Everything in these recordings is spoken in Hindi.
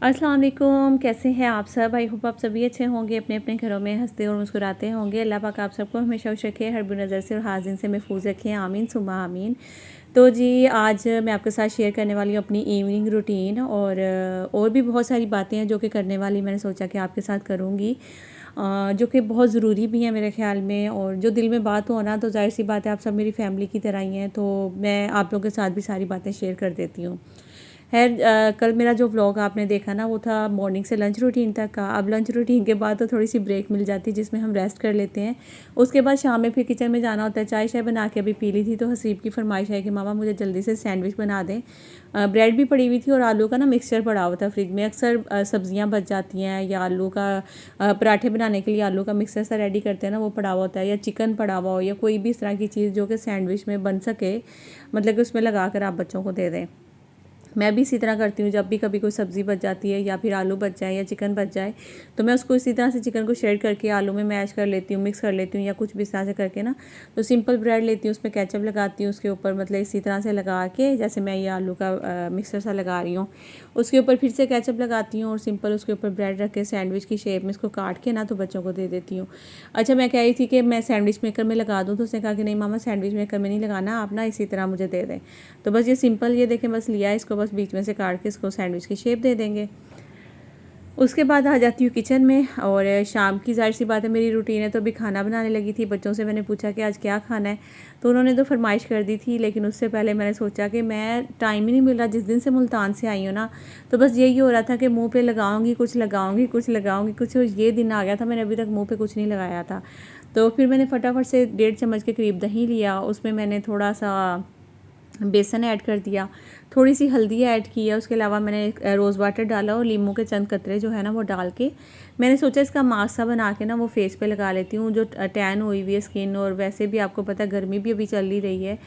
अस्सलाम वालेकुम, कैसे हैं आप सब। आई होप आप सभी अच्छे होंगे, अपने अपने घरों में हंसते और मुस्कुराते होंगे। अल्लाह पाक आप सबको हमेशा खुश रखे, हर बुरी नज़र से और हाजिन से महफूज रखें, आमीन सुम्मा आमीन। तो जी आज मैं आपके साथ शेयर करने वाली हूँ अपनी इवनिंग रूटीन और भी बहुत सारी बातें हैं जो कि करने वाली मैंने सोचा कि आपके साथ करूँगी, जो कि बहुत ज़रूरी भी है मेरे ख़्याल में। और जो दिल में बात हो ना, तो जाहिर सी बात है आप सब मेरी फैमिली की तरह ही हैं, तो मैं आप लोगों के साथ भी सारी बातें शेयर कर देती हूँ। कल मेरा जो व्लॉग आपने देखा ना, वो था मॉर्निंग से लंच रूटीन तक का। अब लंच रूटीन के बाद तो थोड़ी सी ब्रेक मिल जाती है जिसमें हम रेस्ट कर लेते हैं। उसके बाद शाम में फिर किचन में जाना होता है। चाय शाय बना के अभी पी ली थी, तो हसीब की फरमाइश है कि मामा मुझे जल्दी से सैंडविच बना दें। ब्रेड भी पड़ी हुई थी और आलू का ना मिक्सचर पड़ा हुआ था फ्रिज में। अक्सर सब्जियां बच जाती हैं या आलू का पराठे बनाने के लिए आलू का मिक्सचर सा रेडी करते हैं ना, वो पड़ा हुआ होता है, या चिकन पड़ा हुआ हो, या कोई भी इस तरह की चीज़ जो कि सैंडविच में बन सके, मतलब कि उसमें लगा कर आप बच्चों को दे दें। मैं भी इसी तरह करती हूँ। जब भी कभी कोई सब्ज़ी बच जाती है या फिर आलू बच जाए या चिकन बच जाए, तो मैं उसको इसी तरह से चिकन को शेड करके आलू में मैश कर लेती हूँ, मिक्स कर लेती हूँ, या कुछ भी इस तरह से करके ना। तो सिंपल ब्रेड लेती हूँ, उसमें केचप लगाती हूँ उसके ऊपर, मतलब इसी तरह से लगा के, जैसे मैं ये आलू का मिक्सर सा लगा रही हूँ, उसके ऊपर फिर से केचप लगाती हूँ और सिंपल उसके ऊपर ब्रेड रख के सैंडविच की शेप में इसको काट के ना, तो बच्चों को दे देती हूँ। अच्छा, मैं कह रही थी कि मैं सैंडविच मेकर में लगा दूँ, तो उसने कहा कि नहीं मामा, सैंडविच मेकर में नहीं लगाना, आप ना इसी तरह मुझे दे दें। तो बस ये सिंपल, ये देखें, बस लिया है इसको, बस बीच में से काट के इसको सैंडविच की शेप दे देंगे। उसके बाद आ जाती हूँ किचन में, और शाम की जाहिर सी बात है मेरी रूटीन है, तो अभी खाना बनाने लगी थी। बच्चों से मैंने पूछा कि आज क्या खाना है, तो उन्होंने तो फरमाइश कर दी थी, लेकिन उससे पहले मैंने सोचा कि मैं टाइम ही नहीं मिल रहा, जिस दिन से मुल्तान से आई हूँ ना, तो बस यही हो रहा था कि मुँह पे लगाऊंगी कुछ, लगाऊंगी कुछ, लगाऊंगी कुछ। ये दिन आ गया था, मैंने अभी तक मुँह पे कुछ नहीं लगाया था। तो फिर मैंने फटाफट से 1.5 चम्मच के करीब दही लिया, उसमें मैंने थोड़ा सा बेसन ऐड कर दिया, थोड़ी सी हल्दी ऐड की है, उसके अलावा मैंने रोज़ वाटर डाला और नींबू के चंद कतरे जो है ना वो डाल के मैंने सोचा इसका मास्क सा बना के ना वो फेस पे लगा लेती हूँ। जो टैन हुई हुई है स्किन, और वैसे भी आपको पता है गर्मी भी अभी चल ही रही है,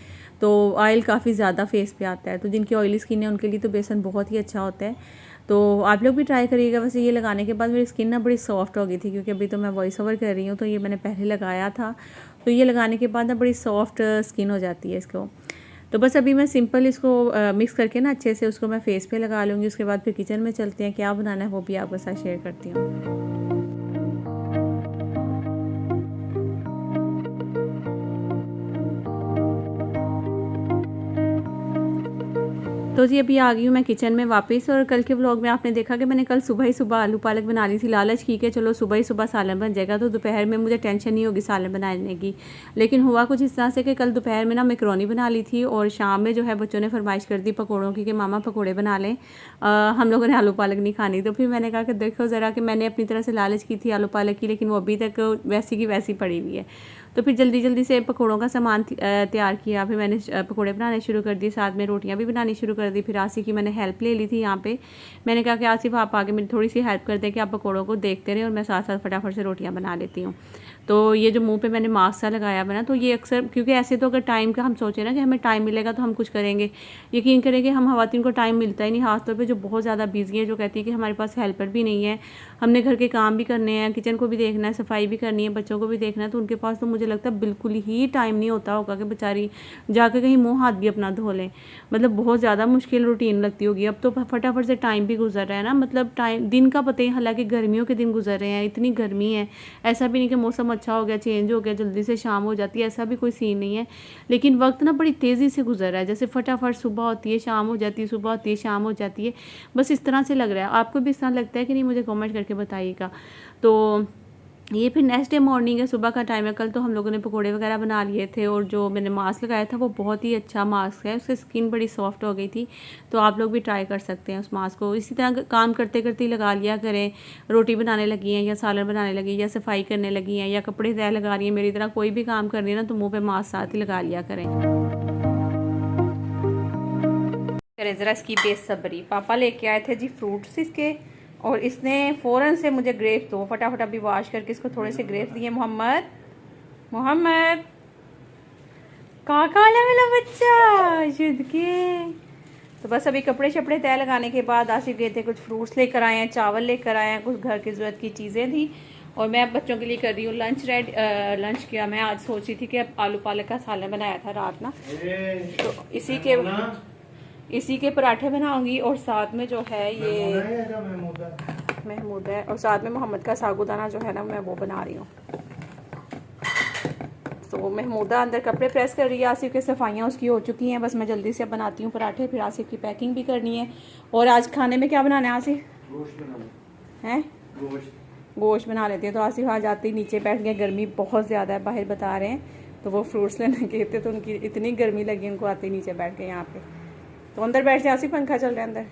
तो ऑयल काफ़ी ज़्यादा फेस पे आता है, तो जिनकी ऑयली स्किन है उनके लिए तो बेसन बहुत ही अच्छा होता है। तो आप लोग भी ट्राई करिएगा। वैसे ये लगाने के बाद मेरी स्किन ना बड़ी सॉफ्ट हो गई थी, क्योंकि अभी तो मैं वॉइस ओवर कर रही हूँ, तो ये मैंने पहले लगाया था, तो ये लगाने के बाद ना बड़ी सॉफ्ट स्किन हो जाती है इसको। तो बस अभी मैं सिंपल इसको मिक्स करके ना अच्छे से उसको मैं फेस पे लगा लूँगी। उसके बाद फिर किचन में चलते हैं, क्या बनाना है वो भी आपके साथ शेयर करती हूँ। तो जी अभी आ गई हूँ मैं किचन में वापस। और कल के व्लॉग में आपने देखा कि मैंने कल सुबह ही सुबह आलू पालक बना ली थी। लालच की कि चलो सुबह ही सुबह सालन बन जाएगा, तो दोपहर में मुझे टेंशन नहीं होगी सालन बनाने की। लेकिन हुआ कुछ इस तरह से कि कल दोपहर में ना मैकरोनी बना ली थी, और शाम में जो है बच्चों ने फरमाइश कर दी पकौड़ों की कि मामा पकौड़े बना लें, हम लोगों ने आलू पालक नहीं खानी। तो फिर मैंने कहा कि देखो ज़रा, कि मैंने अपनी तरह से लालच की थी आलू पालक की, लेकिन वो अभी तक वैसी की वैसी पड़ी हुई है। तो फिर जल्दी जल्दी से पकौड़ों का सामान तैयार किया, फिर मैंने पकौड़े बनाने शुरू कर दिए, साथ में रोटियां भी बनानी शुरू कर दी। फिर आसिफ की मैंने हेल्प ले ली थी यहाँ पे। मैंने कहा कि आसिफ आप आगे मेरी थोड़ी सी हेल्प कर दें, कि आप पकौड़ों को देखते रहे और मैं साथ साथ फटाफट से रोटियाँ बना लेती हूँ। तो ये जो मुंह पे मैंने मास्क सा लगाया बना, तो ये अक्सर, क्योंकि ऐसे तो अगर टाइम का हम सोचें ना कि हमें टाइम मिलेगा तो हम कुछ करेंगे, यकीन करेंगे हम खवातीन को टाइम मिलता ही नहीं, खासतौर पे जो बहुत ज़्यादा बिजी है, जो कहती है कि हमारे पास हेल्पर भी नहीं है, हमने घर के काम भी करने हैं, किचन को भी देखना है, सफाई भी करनी है, बच्चों को भी देखना है, तो उनके पास तो मुझे लगता है बिल्कुल ही टाइम नहीं होता होगा कि बेचारी जाकर कहीं मुँह हाथ भी अपना धो लें। मतलब बहुत ज़्यादा मुश्किल रूटीन लगती होगी। अब तो फटाफट से टाइम भी गुजर रहा है ना, मतलब टाइम दिन का पता ही, हालांकि गर्मियों के दिन गुजर रहे हैं, इतनी गर्मी है, ऐसा भी नहीं कि मौसम अच्छा हो गया, चेंज हो गया, जल्दी से शाम हो जाती है, ऐसा भी कोई सीन नहीं है। लेकिन वक्त ना बड़ी तेज़ी से गुजर रहा है, जैसे फटाफट सुबह होती है शाम हो जाती है, सुबह होती है शाम हो जाती है, बस इस तरह से लग रहा है। आपको भी इस तरह लगता है कि नहीं, मुझे कमेंट करके बताइएगा। तो ये फिर नेक्स्ट डे मॉर्निंग है, सुबह का टाइम है। कल तो हम लोगों ने पकोड़े वगैरह बना लिए थे, और जो मैंने मास्क लगाया था वो बहुत ही अच्छा मास्क है, उसकी स्किन बड़ी सॉफ्ट हो गई थी। तो आप लोग भी ट्राई कर सकते हैं उस मास्क को। इसी तरह काम करते करते ही लगा लिया करें। रोटी बनाने लगी हैं, या सालन बनाने लगी, या सफाई करने लगी हैं, या कपड़े तय लगा रही हैं, मेरी तरह कोई भी काम कर रही है ना, तो मुँह पर मास्क साथ ही लगा लिया करें। ज़रा इसकी बेसब्री, पापा लेके आए थे जी फ्रूट्स इसके, और इसने फ़ौरन से मुझे ग्रेप्स दो, फटाफट अभी वॉश करके इसको थोड़े से ग्रेप्स दिए। मोहम्मद, मोहम्मद कहाँ काला मेरा बच्चा शुद्ध के। तो बस अभी कपड़े शपड़े तय लगाने के बाद आसिफ गए थे, कुछ फ्रूट्स लेकर आए हैं, चावल लेकर आए हैं, कुछ घर की ज़रूरत की चीज़ें थी, और मैं बच्चों के लिए कर रही हूँ लंच लंच किया। मैं आज सोच रही थी कि आलू पालक का सालन बनाया था रात ना, तो इसी के इसी के पराठे बनाऊंगी और साथ में जो है ये महमूद है और साथ में मोहम्मद का सागुदाना जो है ना मैं वो बना रही हूँ। तो महमूदा अंदर कपड़े प्रेस कर रही है, आसिफ की सफाइयाँ उसकी हो चुकी हैं, बस मैं जल्दी से बनाती हूँ पराठे, फिर आसिफ की पैकिंग भी करनी है। और आज खाने में क्या बनाना है आसिफ? हैं गोश्त बना लेते हैं। तो आसिफ आज आते ही नीचे बैठ गए, गर्मी बहुत ज़्यादा है बाहर बता रहे हैं, तो वो फ्रूट्स लेने गए थे तो उनकी इतनी गर्मी लगी उनको आते ही नीचे बैठ गए यहाँ पे। तो अंदर बैठ जाए आसिफ, पंखा चल रहा है अंदर।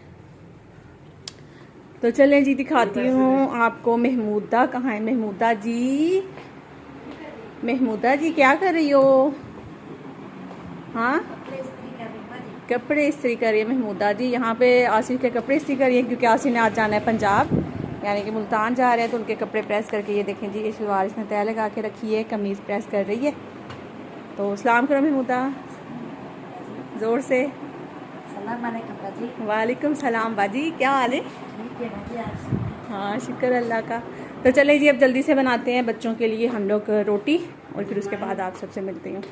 तो चलें जी दिखाती हूँ आपको महमूदा कहाँ है। महमूदा जी, महमूदा जी क्या कर रही हो? हाँ कपड़े इस्त्री कर रही है महमूदा जी। यहाँ पे आसिफ के कपड़े इस्त्री कर रही है क्योंकि आसिफ ने आज जाना है पंजाब, यानी कि मुल्तान जा रहे हैं, तो उनके कपड़े प्रेस करके ये देखें जी, ये शलवार इसने तय लगा के रखी है, कमीज़ प्रेस कर रही है। तो सलाम करो महमूदा ज़ोर से। वालेकुम सलाम बाजी, क्या हाल है? हाँ शुक्र अल्लाह का। तो चले जी अब जल्दी से बनाते हैं बच्चों के लिए हम लोग रोटी और फिर उसके बाद आप सबसे मिलती हूँ।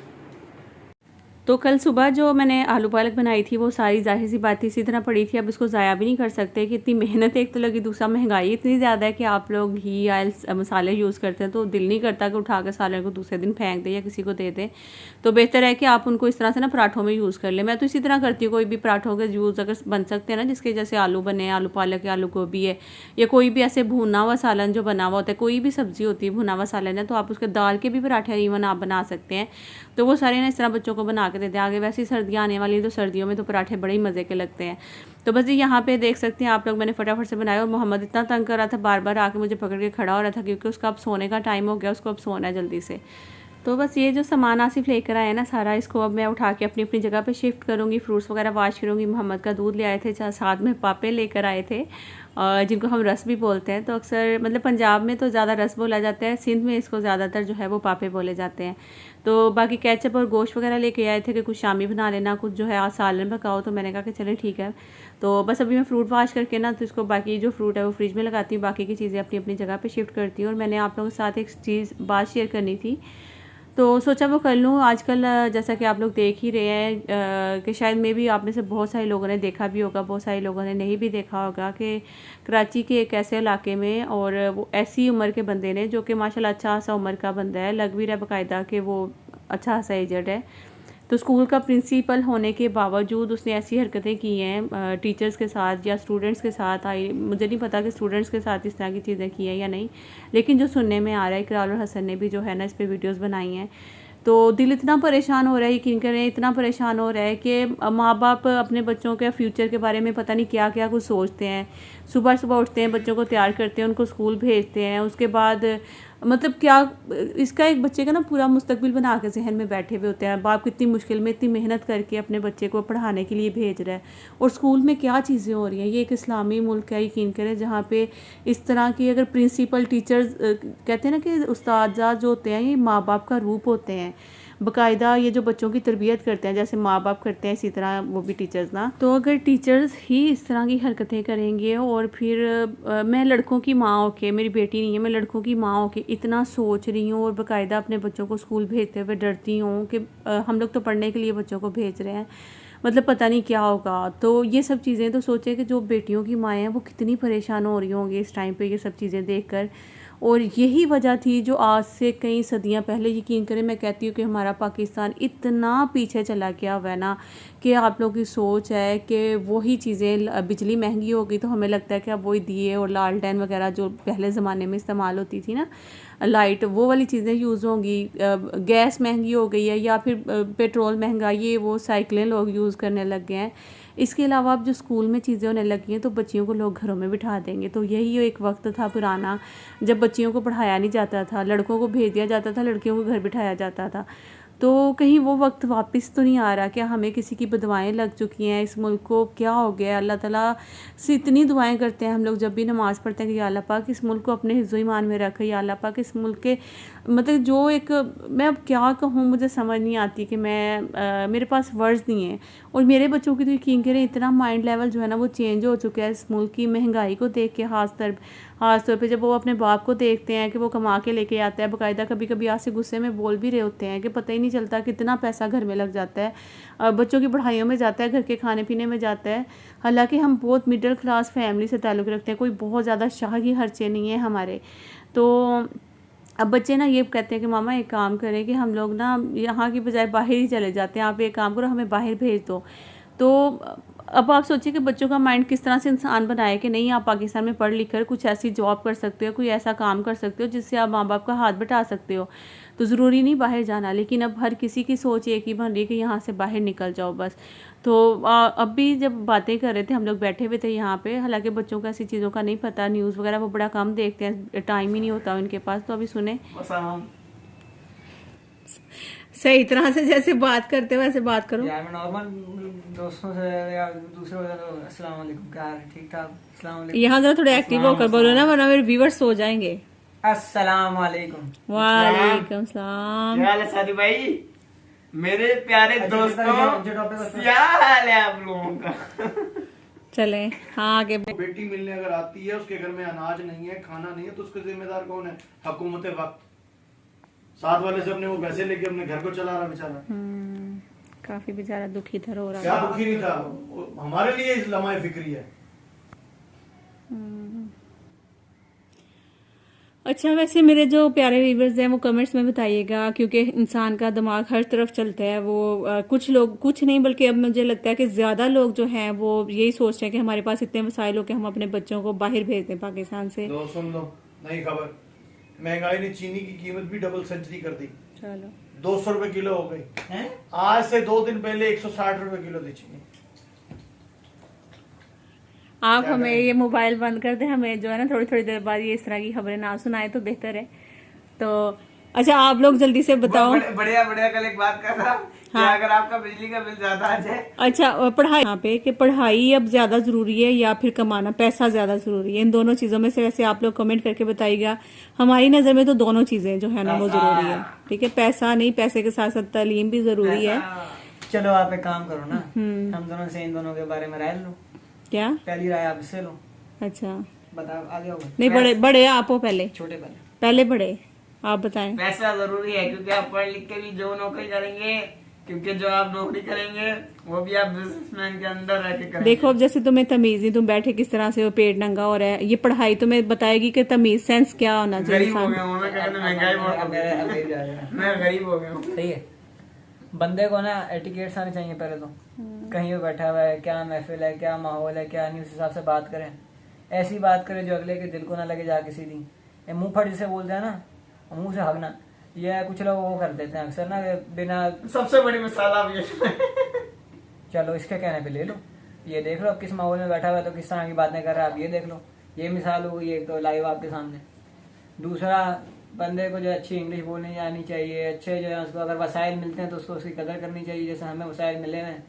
तो कल सुबह जो मैंने आलू पालक बनाई थी वो सारी जाहिर सी बात इसी तरह पड़ी थी, अब इसको ज़ाया भी नहीं कर सकते कि इतनी मेहनत एक तो लगी, दूसरा महंगाई इतनी ज़्यादा है कि आप लोग घी ऑयल मसाले यूज़ करते हैं तो दिल नहीं करता कि उठा कर सालन को दूसरे दिन फेंक दें या किसी को दे दें। तो बेहतर है कि आप उनको इस तरह से ना पराठों में यूज़ कर लें। मैं तो इसी तरह करती हूँ, कोई भी पराठों के यूज़ अगर बन सकते हैं ना, जिसके जैसे आलू बने, आलू पालक या आलू गोभी है, या कोई भी ऐसे भुना हुआ सालन जो बना हुआ होता है, कोई भी सब्ज़ी होती है भुना हुआ सालन है, तो आप उसके दाल के भी पराठे इवन आप बना सकते हैं। तो वो सारे ना इस तरह बच्चों को बना के देते हैं। आगे वैसे सर्दियाँ आने वाली, तो सर्दियों में तो पराठे बड़े ही मज़े के लगते हैं। तो बस यहाँ पे देख सकते हैं आप लोग, मैंने फटाफट से बनाया और मोहम्मद इतना तंग कर रहा था, बार बार आके मुझे पकड़ के खड़ा हो रहा था क्योंकि उसका अब सोने का टाइम हो गया, उसको अब सोना है जल्दी से। तो बस ये जो सामान आसिफ लेकर आए ना सारा, इसको अब मैं उठा के अपनी अपनी जगह पे शिफ्ट करूँगी, फ्रूट्स वगैरह वॉश करूँगी। मोहम्मद का दूध ले आए थे, साथ में पापे लेकर आए थे, जिनको हम रस भी बोलते हैं। तो अक्सर मतलब पंजाब में तो ज़्यादा रस बोला जाता है, सिंध में इसको ज़्यादातर जो है वो पापे बोले जाते हैं। तो बाकी केचप और गोश्त वगैरह लेके आए थे कि कुछ शामी बना लेना, कुछ जो है आज सालन पकाओ। तो मैंने कहा कि चले ठीक है। तो बस अभी मैं फ्रूट वॉश करके ना तो इसको बाकी जो फ्रूट है वो फ्रिज में लगाती हूँ, बाकी की चीज़ें अपनी अपनी जगह पे शिफ्ट करती हूँ। और मैंने आप लोगों के साथ एक चीज़ बात शेयर करनी थी, तो सोचा वो कर लूँ। आजकल जैसा कि आप लोग देख ही रहे हैं कि शायद में भी आप में से बहुत सारे लोगों ने देखा भी होगा, बहुत सारे लोगों ने नहीं भी देखा होगा, कि कराची के एक ऐसे इलाके में और वो ऐसी उम्र के बंदे ने जो कि माशाल्लाह अच्छा सा उम्र का बंदा है, लग भी रहा है बाकायदा कि वो अच्छा सा एजड है। तो स्कूल का प्रिंसिपल होने के बावजूद उसने ऐसी हरकतें की हैं टीचर्स के साथ या स्टूडेंट्स के साथ। मुझे नहीं पता कि स्टूडेंट्स के साथ इस तरह की चीज़ें की हैं या नहीं, लेकिन जो सुनने में आ रहा है, इकरार और हसन ने भी जो है ना इस पर वीडियोज़ बनाई हैं। तो दिल इतना परेशान हो रहा है, यकीन करें इतना परेशान हो रहा है कि माँ बाप अपने बच्चों के फ्यूचर के बारे में पता नहीं क्या क्या कुछ सोचते हैं। सुबह सुबह उठते हैं, बच्चों को तैयार करते हैं, उनको स्कूल भेजते हैं, उसके बाद मतलब क्या इसका एक बच्चे का ना पूरा मुस्तकबिल बना के जहन में बैठे हुए होते हैं। बाप कितनी मुश्किल में इतनी मेहनत करके अपने बच्चे को पढ़ाने के लिए भेज रहा है, और स्कूल में क्या चीज़ें हो रही हैं। ये एक इस्लामी मुल्क है, यकीन करें, जहाँ पे इस तरह की अगर प्रिंसिपल टीचर्स कहते हैं ना कि उस्ताद जो होते हैं ये माँ बाप का रूप होते हैं, बाकायदा ये जो बच्चों की तरबियत करते हैं जैसे माँ बाप करते हैं, इसी तरह वो भी टीचर्स ना। तो अगर टीचर्स ही इस तरह की हरकतें करेंगे और फिर मैं लड़कों की माँ होके, मेरी बेटी नहीं है, मैं लड़कों की माँ होके इतना सोच रही हूँ और बाकायदा अपने बच्चों को स्कूल भेजते हुए डरती हूँ कि हम लोग तो पढ़ने के लिए बच्चों को भेज रहे हैं, मतलब पता नहीं क्या होगा। तो ये सब चीज़ें तो सोचे कि जो बेटियों की माएँ हैं वो कितनी परेशान हो रही होंगी इस टाइम पे ये सब चीज़ें देखकर। और यही वजह थी जो आज से कई सदियां पहले, यकीन करें मैं कहती हूँ कि हमारा पाकिस्तान इतना पीछे चला गया हुआ है ना, कि आप लोगों की सोच है कि वही चीज़ें, बिजली महंगी हो गई तो हमें लगता है कि अब वही दिए और लालटेन वगैरह जो पहले ज़माने में इस्तेमाल होती थी ना, लाइट, वो वाली चीज़ें यूज़ होंगी। गैस महंगी हो गई है या फिर पेट्रोल महंगा, ये वो साइकिलें लोग यूज़ करने लग गए हैं। इसके अलावा अब जो स्कूल में चीज़ें होने लगी हैं तो बच्चियों को लोग घरों में बिठा देंगे। तो यही एक वक्त था पुराना जब बच्चियों को पढ़ाया नहीं जाता था, लड़कों को भेज दिया जाता था, लड़कियों को घर बिठाया जाता था। तो कहीं वो वक्त वापस तो नहीं आ रहा? क्या हमें किसी की बदुआएं लग चुकी हैं? इस मुल्क को क्या हो गया? अल्लाह ताला से इतनी दुआएं करते हैं हम लोग जब भी नमाज़ पढ़ते हैं कि या अल्लाह पाक इस मुल्क को अपने हिज़्ज़ो ईमान में रखे, या अल्लाह पाक इस मुल्क के मतलब जो एक, मैं अब क्या कहूँ, मुझे समझ नहीं आती कि मैं मेरे पास वर्ड्स नहीं है। और मेरे बच्चों की तो यकीन करें इतना माइंड लेवल जो है ना वो चेंज हो चुका है इस मुल्क की महंगाई को देख के। ख़ास तौर पे जब वो अपने बाप को देखते हैं कि वो कमा के लेके आता है, बाकायदा कभी कभी आज से गुस्से में बोल भी रहे होते हैं कि पता ही नहीं नहीं चलता कितना पैसा घर में लग जाता है, बच्चों की पढ़ाइयों में जाता है, घर के खाने पीने में जाता है। हालांकि हम बहुत मिडिल क्लास फैमिली से ताल्लुक़ रखते हैं, कोई बहुत ज़्यादा शाही खर्चे नहीं है हमारे। तो अब बच्चे ना ये कहते हैं कि मामा एक काम करें कि हम लोग ना यहाँ की बजाय बाहर ही चले जाते हैं, आप एक काम करो हमें बाहर भेज दो। तो अब आप सोचिए कि बच्चों का माइंड किस तरह से इंसान बनाए कि नहीं आप पाकिस्तान में पढ़ लिख कर कुछ ऐसी जॉब कर सकते हो, कोई ऐसा काम कर सकते हो जिससे आप माँ बाप का हाथ बटा सकते हो। तो ज़रूरी नहीं बाहर जाना, लेकिन अब हर किसी की सोच एक ही बन रही है कि यहाँ से बाहर निकल जाओ बस। तो अब भी जब बातें कर रहे थे हम लोग बैठे हुए थे यहाँ पे, हालांकि बच्चों को ऐसी चीज़ों का नहीं पता, न्यूज़ वगैरह वो बड़ा कम देखते हैं, टाइम ही नहीं होता उनके पास। तो अभी सुने सही तरह से जैसे बात करते हो वैसे बात करो यार। मैं नॉर्मल दोस्तों से या दूसरे को तो अस्सलाम वालेकुम, क्या हाल है, ठीक ठाक, अस्सलाम वालेकुम। यहाँ जरा थोड़ा एक्टिव होकर बोलो ना, वरना मेरे व्यूअर्स सो जाएंगे। अस्सलाम वालेकुम। वालेकुम सलाम। क्या हाल है सादी भाई, मेरे प्यारे दोस्तों, क्या हाल है आप लोगों का? चले हाँ आगे। बेटी मिलने अगर आती है, उसके घर में अनाज नहीं है, खाना नहीं है, तो उसका जिम्मेदार कौन है? हुकूमत वक्त। साथ वाले से अपने वो पैसे लेके अपने घर को चला रहा बेचारा। काफी बेचारा दुखी था, रो रहा क्या दुखी नहीं था, हमारे लिए इस लम्हा फिक्री है। अच्छा, वैसे मेरे जो प्यारे व्यूअर्स हैं वो कमेंट्स में बताइएगा, क्योंकि इंसान का दिमाग हर तरफ चलता है। वो कुछ लोग, कुछ नहीं बल्कि अब मुझे लगता है कि ज़्यादा लोग जो हैं वो यही सोचते हैं कि हमारे पास इतने वसाइल हो कि हम अपने बच्चों को बाहर भेज दें पाकिस्तान से। लो सुन लो नई खबर, महंगाई ने चीनी की कीमत भी डबल सेंचुरी कर दी। चलो 200 रुपए किलो हो गई। आज से 2 दिन पहले 160 रुपए किलो थी चीनी। आप हमें ये मोबाइल बंद कर दें, हमें जो है ना थोड़ी थोड़ी देर बाद ये इस तरह की खबरें ना सुनाए तो बेहतर है। तो अच्छा आप लोग जल्दी से बताओ। बढ़िया बढ़िया। कल एक बात कर रहा हाँ। अगर आपका बिजली का बिल ज्यादा आ जाए, अच्छा पढ़ाई, यहाँ पे कि पढ़ाई अब ज्यादा जरूरी है या फिर कमाना, पैसा ज्यादा जरूरी है, इन दोनों चीजों में से वैसे आप लोग कमेंट करके बताइएगा। हमारी नजर में तो दोनों चीजें जो है ना वो जरूरी है, ठीक है। पैसा नहीं, पैसे के साथ साथ तालीम भी जरूरी है। चलो आप एक काम करो ना, हम दोनों से इन दोनों के बारे में राय लो। क्या पहली राय आपसे लो। अच्छा बताओ, आगे होगा। नहीं, बड़े बड़े आप हो पहले, छोटे पहले बड़े आप बताएं। पैसा जरूरी है क्योंकि आप पढ़ लिख के भी जो नौकरी करेंगे, क्योंकि जो आप नौकरी करेंगे वो भी आप बिजनेसमैन के अंदर रह के करेंगे। देखो अब जैसे तुम्हें तमीज नहीं, तुम बैठे किस तरह से वो पेट नंगा हो रहा है, ये पढ़ाई तुम्हें बताएगी कि तमीज सेंस क्या होना चाहिए। गरीब हो गया हूँ मैं, कहने महंगाई बहुत हो गई, मैं गरीब हो गया हूँ। सही है, बंदे को ना एटिकेट्स आने चाहिए पहले तो। कहीं पे बैठा हुआ है, क्या महफिल है, क्या माहौल है, क्या नहीं, उस हिसाब से बात करें। ऐसी बात करें जो अगले के दिल को ना लगे जाके सीधी। मुंह फट जिसे बोलते हैं ना, मुंह से हगना, ये कुछ लोग वो कर देते हैं अक्सर ना, बिना। सबसे बड़ी मिसाल आप ये चलो इसके कहने पे ले लो, ये देख लो अब किस माहौल में बैठा हुआ है तो किस तरह की बातें कर रहा है, आप ये देख लो। ये मिसाल हो गई एक तो लाइव आपके सामने। दूसरा, बंदे को जो अच्छी इंग्लिश बोलनी आनी चाहिए, अच्छे जो है उसको अगर वसाइल मिलते हैं तो उसको उसकी कदर करनी चाहिए, जैसे हमें वसाइल मिले हैं।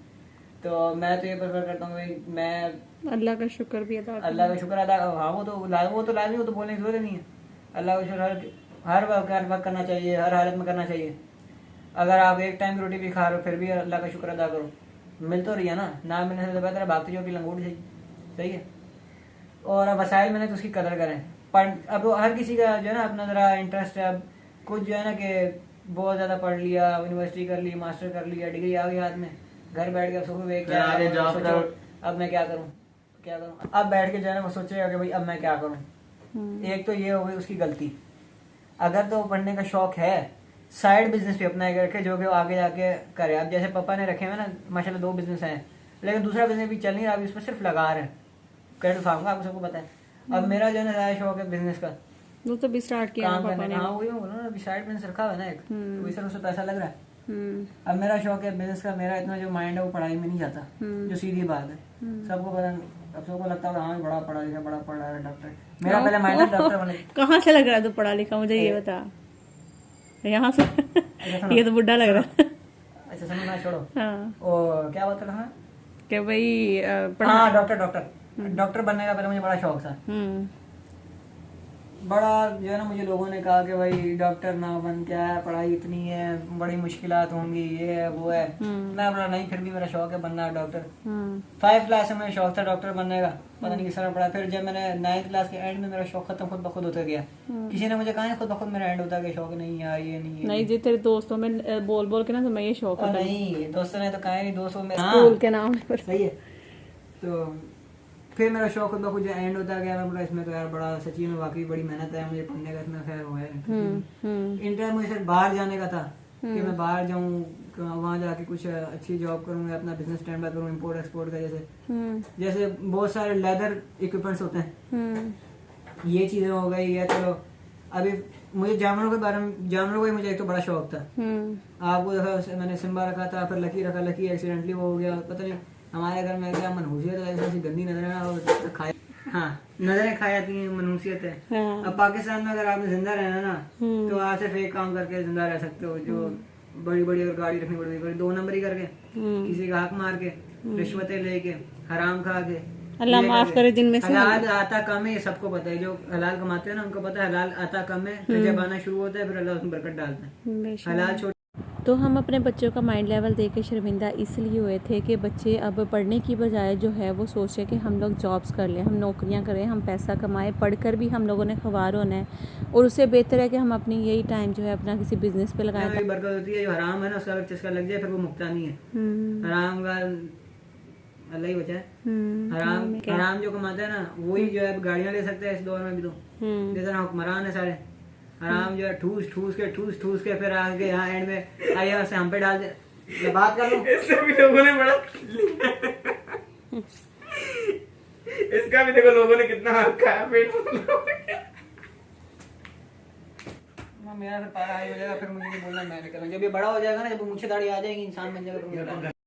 तो मैं तो ये प्रेफर करता हूँ भाई, मैं अल्लाह का शुक्र भी अदा, अल्लाह का शुक्र अदा। हाँ वो तो लाजमी, वो तो बोलने की जरूरत नहीं है। अल्लाह का शुक्र हर वक्त करना चाहिए, हर हालत में करना चाहिए। अगर आप एक टाइम की रोटी भी खा रहे हो फिर भी अल्लाह का शुक्र अदा करो, मिल तो रही है ना मिलने से तो बेहतर है भागती जो की लंगोटी सही। सही है। और अब वसाइल मिले तो उसकी कदर करें। अब हर किसी का जो है ना अपना जरा इंटरेस्ट है। अब कुछ जो है ना कि बहुत ज़्यादा पढ़ लिया, यूनिवर्सिटी कर ली, मास्टर कर लिया, डिग्री आ गई हाथ में, घर बैठ के सोचो अब मैं क्या करूँ। अब बैठ के जो है ना वो सोचेगा कि भाई अब मैं क्या करूँ। एक तो ये हो गई उसकी गलती। अगर तो पढ़ने का शौक है, साइड बिजनेस भी अपना रखे जो कि वो आगे जाके करे। अब जैसे पापा ने रखे हुए ना माशाल्लाह 2 बिजनेस हैं, लेकिन दूसरा बिजनेस भी चल नहीं रहा, अभी उसमें सिर्फ लगा रहे हैं। क्रेडिट फार्म का आपको सबको पता है। अब मेरा जो है ना ज़्यादा शौक है बिजनेस का, वो तो भी स्टार्ट किया काम पापा करने। ने। हाँ वही मैं बोल रहा हूँ, अभी साइड बिजनेस रखा हुआ है ना एक, तो इस तरह उससे पैसा लग रहा है। अब मेरा शौक है बिजनेस का, मेरा इतना जो माइंड है वो पढ़ाई में नहीं जाता, जो सीधी बात है। सबको पता, अब सबको लगता है हाँ बड़ा पढ़ा लिखा, बड़ा पढ़ा है डॉक्टर। मेरा पहले माइंड है डॉक्टर बने। कहाँ से लग रहा है तू पढ़ा लिखा, मुझे ये बता। यहाँ से ये तो बुढ़ा लग रहा है। अच्छा समझना छोड़ो। हाँ। ओ क्या बात कर रहा है कि भाई हाँ डॉक्टर बनने का पहले मुझे बड़ा शौक था। बड़ा जो है ना, मुझे लोगों ने कहा कि भाई डॉक्टर ना बन, क्या है पढ़ाई इतनी है, बड़ी मुश्किलात होंगी, ये है वो है। मैं बोला नहीं, फिर भी मेरा शौक है बनना डॉक्टर। 5 क्लास में मेरा शौक था डॉक्टर बनने का, पता नहीं किस तरह पड़ा। फिर जब मैंने 9th क्लास के एंड में मेरा शौक खत्म खुद ब खुद होता गया। किसी ने मुझे कहा है खुद ब खुद मेरा एंड होता गया, शौक नहीं यार ये नहीं है। नहीं जी, तेरे दोस्तों में बोल बोल के ना तुम्हें ये शौक और है। नहीं, दोस्तों ने तो कहा नहीं, दोस्तों में स्कूल के नाम पर। सही है। तो फिर मेरा शौक खुद ब खुद एंड होता गया। मैं बोला इसमें तो यार बड़ा सच्ची में वाकई बड़ी मेहनत है मुझे पढ़ने का, इसमें खैर वो है। इंटर मुझे सिर्फ बाहर जाने का था कि मैं बाहर जाऊँ, वहाँ जाके कुछ अच्छी जॉब करूँ, अपना बिजनेस स्टैंड अप करूँ, इम्पोर्ट एक्सपोर्ट का। जैसे बहुत सारे लेदर इक्विपमेंट्स होते हैं, ये चीज़ें हो गई है। चलो अभी मुझे जानवरों के बारे में, जानवरों का ही मुझे एक तो बड़ा शौक था। आपको देखा मैंने सिम्बा रखा था, फिर लकी रखा, लकी एक्सीडेंटली वो हो गया, पता नहीं हमारे घर में क्या मनहूसियत है, ऐसी गंदी नजरें खाया, हाँ नजरें खा जाती हैं, मनहूसियत है। अब पाकिस्तान में अगर आपने जिंदा रहना ना तो आप सिर्फ एक काम करके जिंदा रह सकते हो, जो बड़ी बड़ी अगर गाड़ी रखनी पड़ेगी, 2 नंबरी करके, किसी का हक मार के, रिश्वतें लेके, हराम खा के। अल्लाह माफ करे जिनमें से। हलाल आता कम है, ये सबको पता है। जो हलाल कमाते हैं ना उनको पता है हलाल आता कम है, फिर जब आना शुरू होता है फिर अल्लाह उसमें बरकत डालता है। हलाल छोड़। तो हम अपने बच्चों का माइंड लेवल देख के शर्मिंदा इसलिए हुए थे कि बच्चे अब पढ़ने की बजाय जो है वो सोचे कि हम लोग जॉब्स कर लें, हम नौकरियां करें, हम पैसा कमाएं। पढ़कर भी हम लोगों ने ख्वार होना है, और उससे बेहतर है कि हम अपनी यही टाइम जो है अपना किसी बिजनेस पे लगाएं। बरकत होती है। जो हराम है ना उसका अगर चस्का लग जाए फिर वो मुक्ता नहीं है। हराम का अल्लाह ही बचाए। हराम जो कमाता है ना वही जो है गाड़ियां ले सकता है इस दौर में भी। तो जैसे ना हुक्मरान है सारे, हराम जो है ठूस ठूस के फिर आगे यहाँ एंड में आइए से हम पे डाल दे। मैं बात कर लूं, इससे भी लोगों ने बड़ा इसका भी देखो लोगों ने कितना खाया पेट। मेरा फिर पारा हाई हो जाएगा, फिर मुझे नहीं बोलना, मैं निकलूंगा। जब ये बड़ा हो जाएगा ना, जब मुझे दाढ़ी आ जाएगी, इंसान बन जाएगा, तो